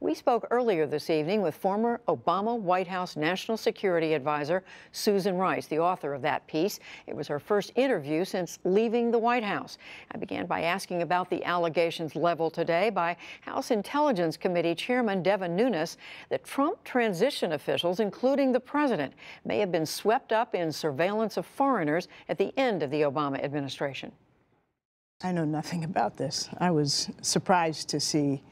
We spoke earlier this evening with former Obama White House National Security Advisor Susan Rice, the author of that piece. It was her first interview since leaving the White House. I began by asking about the allegations leveled today by House Intelligence Committee Chairman Devin Nunes that Trump transition officials, including the president, may have been swept up in surveillance of foreigners at the end of the Obama administration. I know nothing about this. I was surprised to see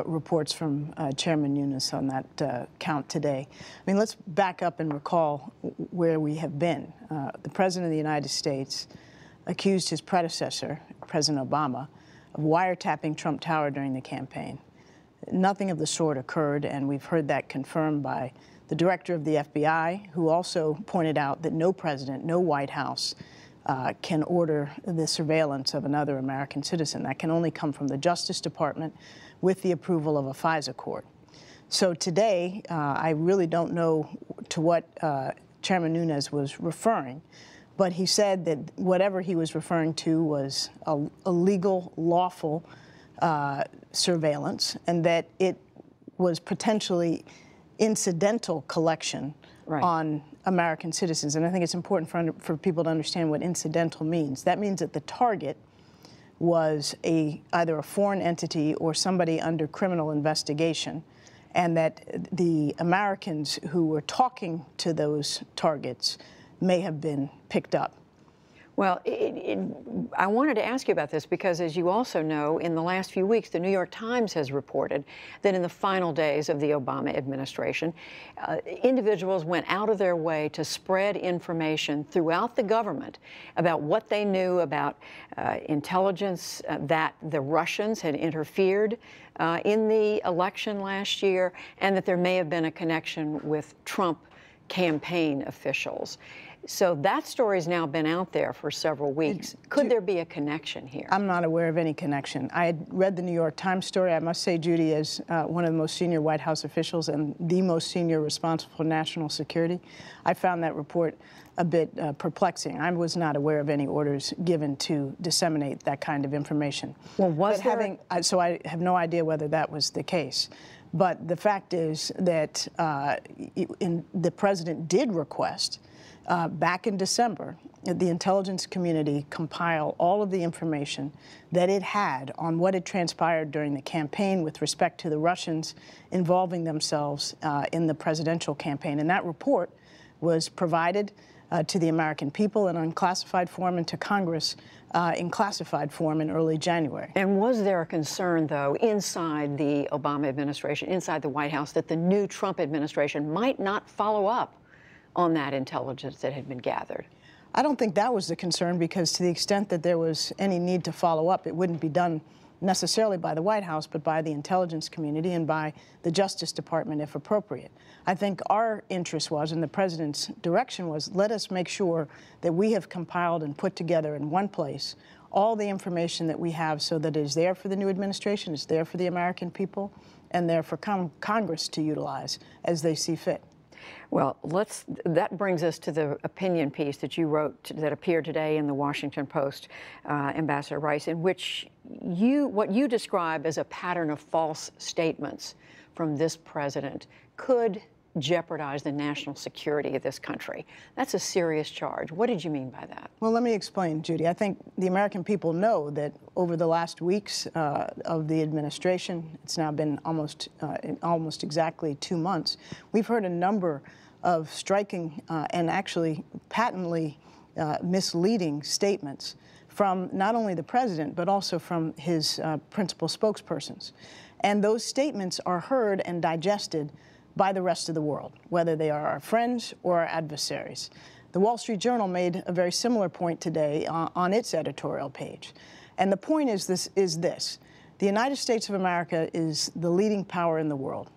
reports from Chairman Nunes on that count today. I mean, let's back up and recall where we have been. The President of the United States accused his predecessor, President Obama, of wiretapping Trump Tower during the campaign. Nothing of the sort occurred, and we've heard that confirmed by the director of the FBI, who also pointed out that no president, no White House can order the surveillance of another American citizen. That can only come from the Justice Department with the approval of a FISA court. So today, I really don't know to what Chairman Nunes was referring, but he said that whatever he was referring to was a legal, lawful surveillance, and that it was potentially incidental collection on American citizens. And I think it's important for people to understand what incidental means. That means that the target was either a foreign entity or somebody under criminal investigation, and that the Americans who were talking to those targets may have been picked up. Well, I wanted to ask you about this because, as you also know, in the last few weeks, the New York Times has reported that in the final days of the Obama administration, individuals went out of their way to spread information throughout the government about what they knew about intelligence, that the Russians had interfered in the election last year, and that there may have been a connection with Trump campaign officials. So that story's now been out there for several weeks. Could there be a connection here? I'm not aware of any connection. I had read the New York Times story. I must say, Judy, as one of the most senior White House officials and the most senior responsible for national security, I found that report a bit perplexing. I was not aware of any orders given to disseminate that kind of information. Well, so I have no idea whether that was the case. But the fact is that the president did request back in December, the intelligence community compile all of the information that it had on what had transpired during the campaign with respect to the Russians involving themselves in the presidential campaign. And that report was provided to the American people in unclassified form and to Congress in classified form in early January. And was there a concern, though, inside the Obama administration, inside the White House, that the new Trump administration might not follow up on that intelligence that had been gathered? I don't think that was the concern, because to the extent that there was any need to follow up, it wouldn't be done necessarily by the White House, but by the intelligence community and by the Justice Department, if appropriate. I think our interest was, and the president's direction was, let us make sure that we have compiled and put together in one place all the information that we have so that it is there for the new administration, it's there for the American people, and there for Congress to utilize as they see fit. Well, that brings us to the opinion piece that you wrote that appeared today in the Washington Post, Ambassador Rice, in which what you describe as a pattern of false statements from this president could jeopardize the national security of this country. That's a serious charge. What did you mean by that? Well, let me explain, Judy. I think the American people know that over the last weeks of the administration, it's now been almost exactly 2 months, we've heard a number of striking and actually patently misleading statements from not only the president, but also from his principal spokespersons. And those statements are heard and digested by the rest of the world, whether they are our friends or our adversaries. The Wall Street Journal made a very similar point today on its editorial page. And the point is this. The United States of America is the leading power in the world.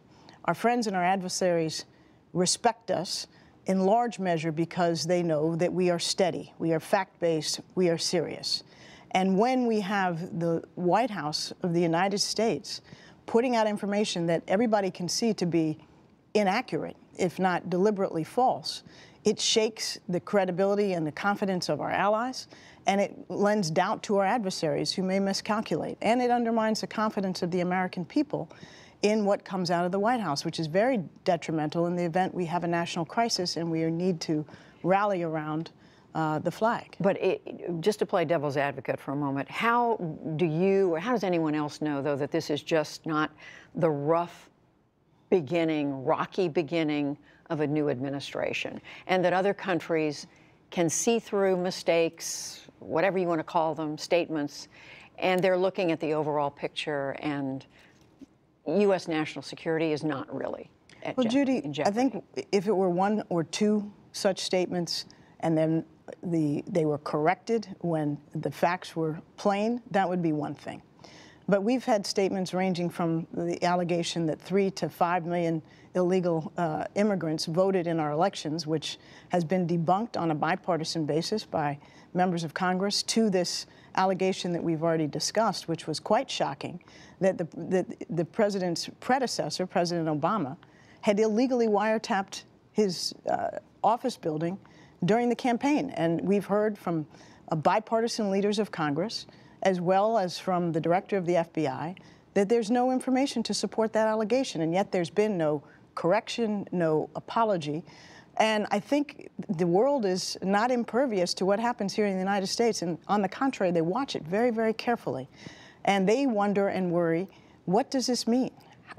Our friends and our adversaries respect us in large measure because they know that we are steady, we are fact-based, we are serious. And when we have the White House of the United States putting out information that everybody can see to be inaccurate, if not deliberately false, it shakes the credibility and the confidence of our allies, and it lends doubt to our adversaries who may miscalculate, and it undermines the confidence of the American people in what comes out of the White House, which is very detrimental in the event we have a national crisis and we need to rally around the flag. But just to play devil's advocate for a moment, how do you or how does anyone else know, though, that this is just not the rough beginning, rocky beginning of a new administration, and that other countries can see through mistakes, whatever you want to call them, statements, and they're looking at the overall picture, and U.S. national security is not really at Judy, in jeopardy? I think if it were one or two such statements and then they were corrected when the facts were plain, that would be one thing. But we've had statements ranging from the allegation that 3 to 5 million illegal immigrants voted in our elections, which has been debunked on a bipartisan basis by members of Congress, to this allegation that we've already discussed, which was quite shocking, that the president's predecessor, President Obama, had illegally wiretapped his office building during the campaign. And we've heard from bipartisan leaders of Congress, as well as from the director of the FBI, that there's no information to support that allegation, and yet there's been no correction, no apology. And I think the world is not impervious to what happens here in the United States, and on the contrary, they watch it very, very carefully. And they wonder and worry, what does this mean?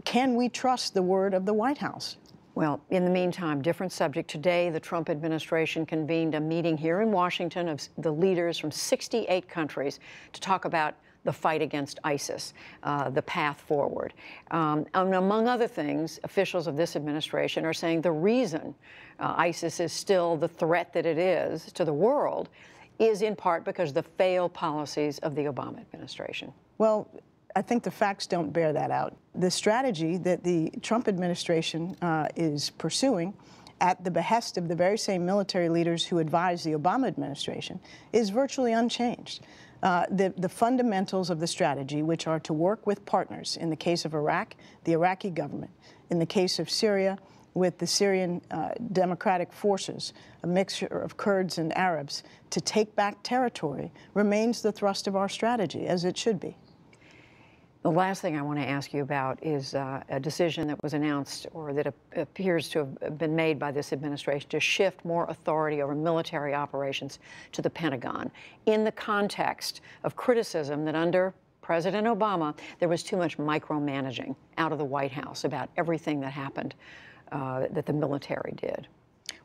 Can we trust the word of the White House? Well, in the meantime, different subject. Today, the Trump administration convened a meeting here in Washington of the leaders from 68 countries to talk about the fight against ISIS, the path forward. And among other things, officials of this administration are saying the reason ISIS is still the threat that it is to the world is in part because of the failed policies of the Obama administration. Well, I think the facts don't bear that out. The strategy that the Trump administration is pursuing at the behest of the very same military leaders who advised the Obama administration is virtually unchanged. The fundamentals of the strategy, which are to work with partners, in the case of Iraq, the Iraqi government, in the case of Syria, with the Syrian Democratic Forces, a mixture of Kurds and Arabs, to take back territory, remains the thrust of our strategy, as it should be. The last thing I want to ask you about is a decision that was announced, or that appears to have been made by this administration, to shift more authority over military operations to the Pentagon, in the context of criticism that under President Obama, there was too much micromanaging out of the White House about everything that happened that the military did.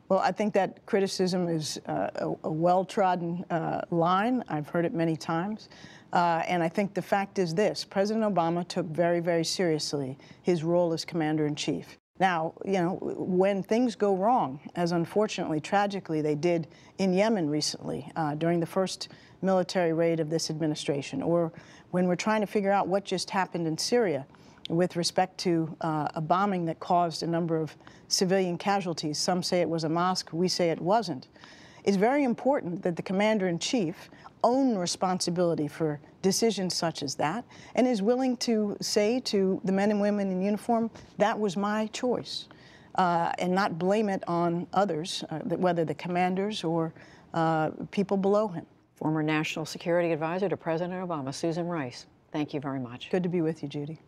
Well, I think that criticism is a well-trodden line. I've heard it many times. And I think the fact is this: President Obama took very, very seriously his role as commander-in-chief. Now, you know, when things go wrong, as unfortunately, tragically, they did in Yemen recently during the first military raid of this administration, or when we're trying to figure out what just happened in Syria with respect to a bombing that caused a number of civilian casualties. Some say it was a mosque, we say it wasn't. It's very important that the commander-in-chief own responsibility for decisions such as that, and is willing to say to the men and women in uniform, that was my choice, and not blame it on others, whether the commanders or people below him. Former National Security Advisor to President Obama, Susan Rice, thank you very much. Good to be with you, Judy.